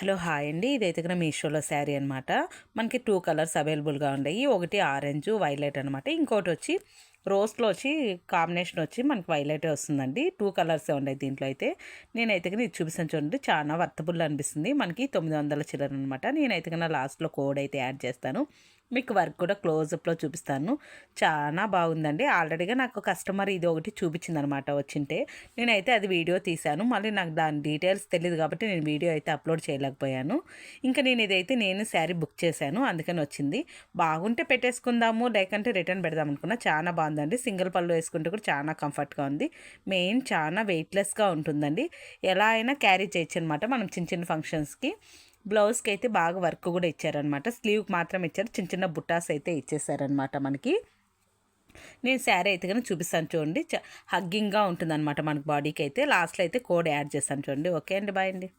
Hello hi అండి. ఇదైతే కనుక మీషోలో శారీ అనమాట. మనకి 2 కలర్స్ అవైలబుల్గా ఉన్నాయి. ఒకటి ఆరెంజ్ వైలెట్ అనమాట. ఇంకోటి వచ్చి రోస్లో వచ్చి కాంబినేషన్ వచ్చి మనకి వైలెట్ వస్తుందండి. 2 కలర్సే ఉన్నాయి దీంట్లో అయితే. నేనైతే కనుక ఇది చూపిస్తాను చూడండి. చాలా వర్తబుల్ అనిపిస్తుంది. మనకి 900 చిల్లర అనమాట. నేనైతే కనుక లాస్ట్లో కోడ్ అయితే యాడ్ చేస్తాను. మీకు వర్క్ కూడా క్లోజప్లో చూపిస్తాను. చాలా బాగుందండి. ఆల్రెడీగా నాకు కస్టమర్ ఇది ఒకటి చూపించిందనమాట వచ్చింటే. నేనైతే అది వీడియో తీశాను. మళ్ళీ నాకు దాని డీటెయిల్స్ తెలియదు కాబట్టి నేను వీడియో అయితే అప్లోడ్ చేయలేకపోయాను. ఇంకా నేను శారీ బుక్ చేశాను, అందుకని వచ్చింది. బాగుంటే పెట్టేసుకుందాము, లేకంటే రిటర్న్ పెడదాం అనుకున్నా. చాలా బాగుందండి. సింగిల్ పళ్ళు వేసుకుంటే కూడా చాలా కంఫర్ట్గా ఉంది. మెయిన్ చాలా వెయిట్లెస్గా ఉంటుందండి. ఎలా అయినా క్యారీ చేయొచ్చు అనమాట మనం చిన్న చిన్న ఫంక్షన్స్కి. బ్లౌజ్కి అయితే బాగా వర్క్ కూడా ఇచ్చారనమాట. స్లీవ్కి మాత్రం ఇచ్చారు, చిన్న చిన్న బుట్టాస్ అయితే ఇచ్చేసారనమాట మనకి. నేను శారీ అయితే కానీ చూపిస్తాను చూడండి. హగ్గింగ్గా ఉంటుందన్నమాట మనకి బాడీకి అయితే. లాస్ట్లో అయితే కోడ్ యాడ్ చేస్తాను చూడండి. ఓకే అండి, బాయ్ అండి.